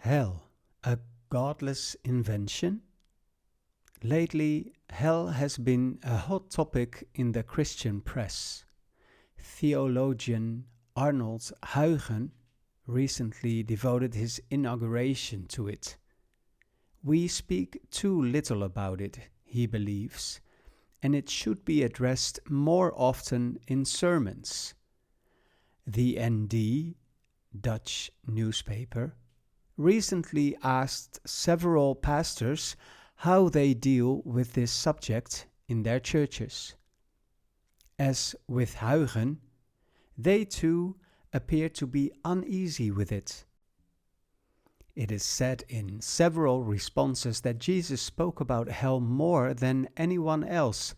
Hell, a godless invention? Lately, hell has been a hot topic in the Christian press. Theologian Arnold Huygen recently devoted his inauguration to it. We speak too little about it, he believes, and it should be addressed more often in sermons. The ND, Dutch newspaper, recently asked several pastors how they deal with this subject in their churches. As with Huygen, they too appear to be uneasy with it. It is said in several responses that Jesus spoke about hell more than anyone else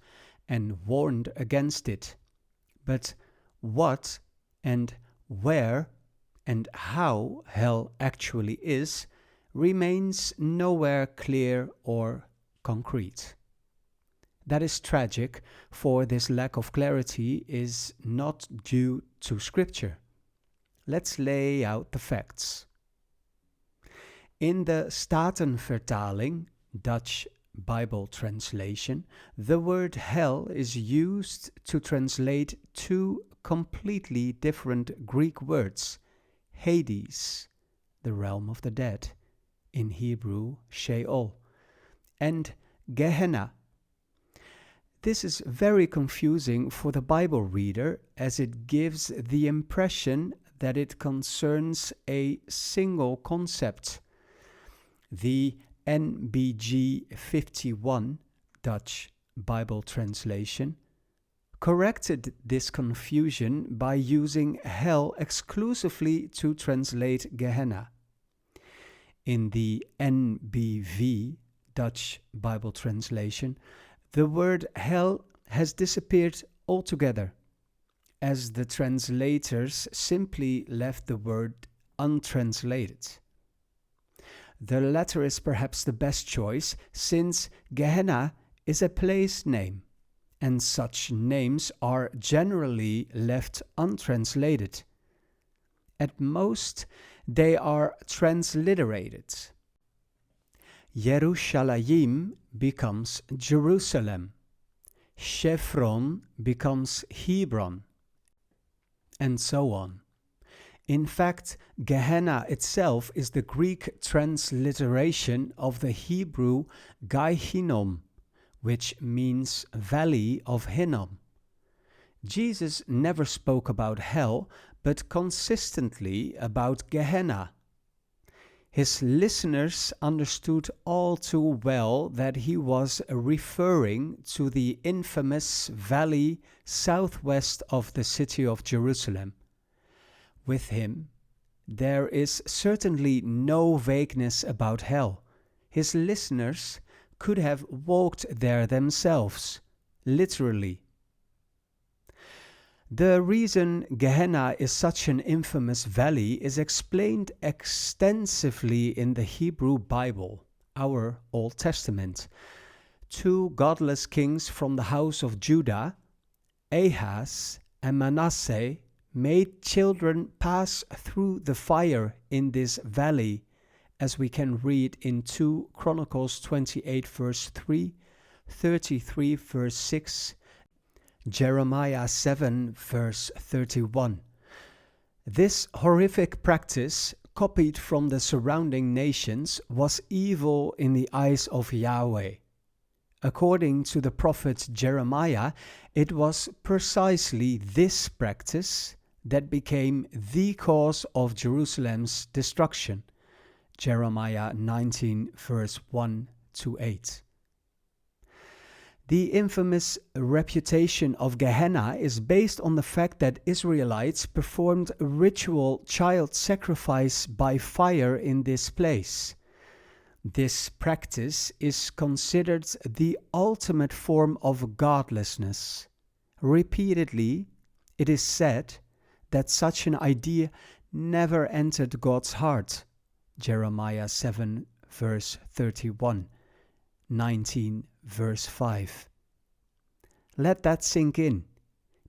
and warned against it. But what and where and how hell actually is remains nowhere clear or concrete. That is tragic, for this lack of clarity is not due to Scripture. Let's lay out the facts. In the Statenvertaling, Dutch Bible translation, the word hell is used to translate two completely different Greek words: Hades, the realm of the dead, in Hebrew Sheol, and Gehenna. This is very confusing for the Bible reader, as it gives the impression that it concerns a single concept. The NBG 51, Dutch Bible translation, corrected this confusion by using hell exclusively to translate Gehenna. In the NBV, Dutch Bible translation, the word hell has disappeared altogether, as the translators simply left the word untranslated. The latter is perhaps the best choice, since Gehenna is a place name, and such names are generally left untranslated. At most, they are transliterated. Yerushalayim becomes Jerusalem. Chevron becomes Hebron, and so on. In fact, Gehenna itself is the Greek transliteration of the Hebrew Gaihinom, which means Valley of Hinnom. Jesus never spoke about hell, but consistently about Gehenna. His listeners understood all too well that he was referring to the infamous valley southwest of the city of Jerusalem. With him, there is certainly no vagueness about hell. His listeners could have walked there themselves, literally. The reason Gehenna is such an infamous valley is explained extensively in the Hebrew Bible, our Old Testament. Two godless kings from the house of Judah, Ahaz and Manasseh, made children pass through the fire in this valley, as we can read in 2 Chronicles 28 verse 3, 33 verse 6, Jeremiah 7 verse 31. This horrific practice, copied from the surrounding nations, was evil in the eyes of Yahweh. According to the prophet Jeremiah, it was precisely this practice that became the cause of Jerusalem's destruction. Jeremiah 19 verse 1 to 8. The infamous reputation of Gehenna is based on the fact that Israelites performed ritual child sacrifice by fire in this place. This practice is considered the ultimate form of godlessness. Repeatedly, it is said that such an idea never entered God's heart. Jeremiah 7 verse 31, 19 verse 5. Let that sink in,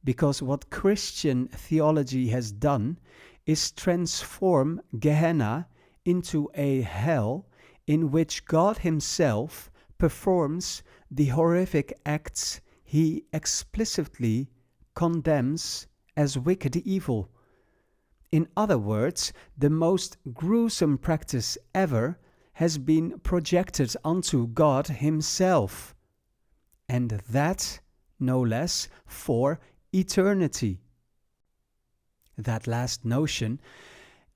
because what Christian theology has done is transform Gehenna into a hell in which God himself performs the horrific acts he explicitly condemns as wicked evil. In other words, the most gruesome practice ever has been projected onto God himself, and that, no less, for eternity. That last notion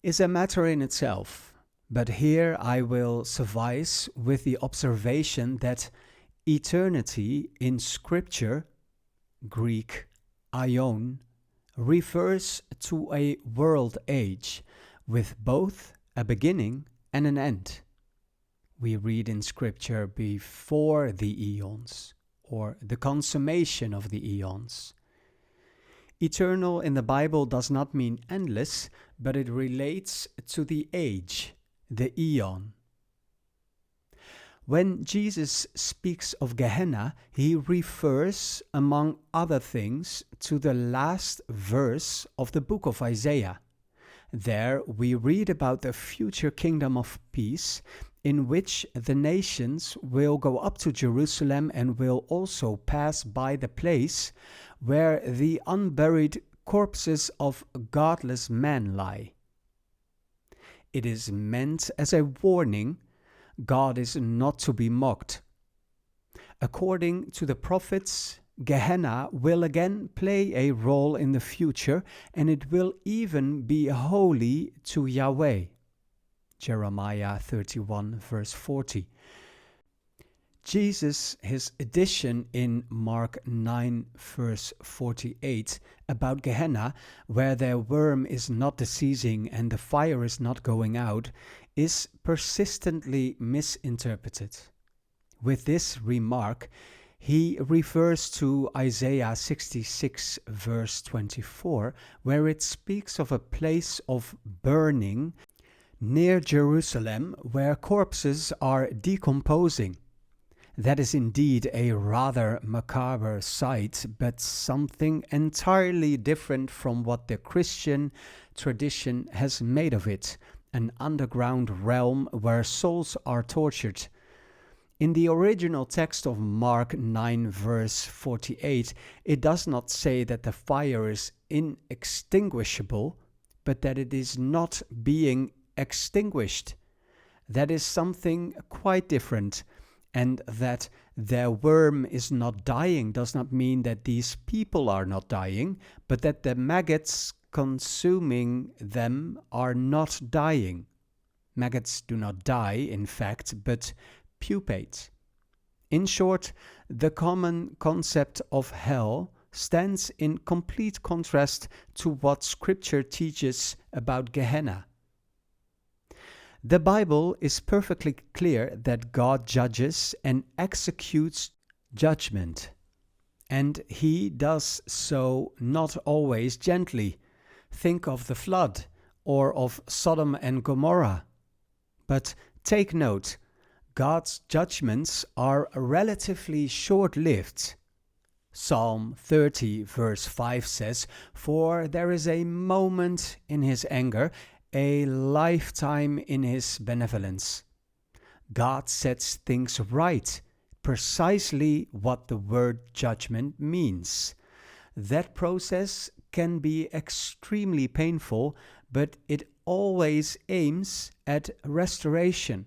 is a matter in itself, but here I will suffice with the observation that eternity in Scripture, Greek aion, refers to a world age with both a beginning and an end. We read in Scripture before the eons, or the consummation of the eons. Eternal in the Bible does not mean endless, but it relates to the age, the eon. When Jesus speaks of Gehenna, he refers, among other things, to the last verse of the book of Isaiah. There we read about the future kingdom of peace, in which the nations will go up to Jerusalem and will also pass by the place where the unburied corpses of godless men lie. It is meant as a warning. God is not to be mocked. According to the prophets, Gehenna will again play a role in the future, and it will even be holy to Yahweh. Jeremiah 31 verse 40. Jesus, his addition in Mark 9 verse 48 about Gehenna, where their worm is not deceasing and the fire is not going out, is persistently misinterpreted. With this remark, he refers to Isaiah 66 verse 24, where it speaks of a place of burning near Jerusalem where corpses are decomposing. That is indeed a rather macabre sight, but something entirely different from what the Christian tradition has made of it, an underground realm where souls are tortured. In the original text of Mark 9 verse 48, it does not say that the fire is inextinguishable, but that it is not being extinguished. That is something quite different. And that their worm is not dying does not mean that these people are not dying, but that the maggots consuming them are not dying. Maggots do not die, in fact, but pupate. In short, the common concept of hell stands in complete contrast to what Scripture teaches about Gehenna. The Bible is perfectly clear that God judges and executes judgment, and he does so not always gently. Think of the flood or of Sodom and Gomorrah. But take note, God's judgments are relatively short-lived. Psalm 30 verse 5 says, "For there is a moment in his anger, a lifetime in his benevolence." God sets things right, precisely what the word judgment means. That process can be extremely painful, but it always aims at restoration.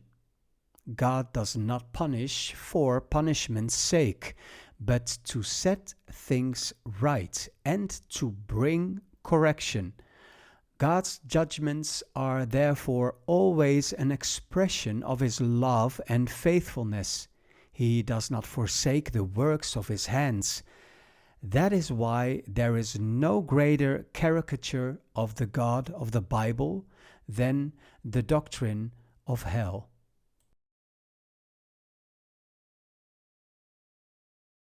God does not punish for punishment's sake, but to set things right and to bring correction. God's judgments are therefore always an expression of his love and faithfulness. He does not forsake the works of his hands. That is why there is no greater caricature of the God of the Bible than the doctrine of hell.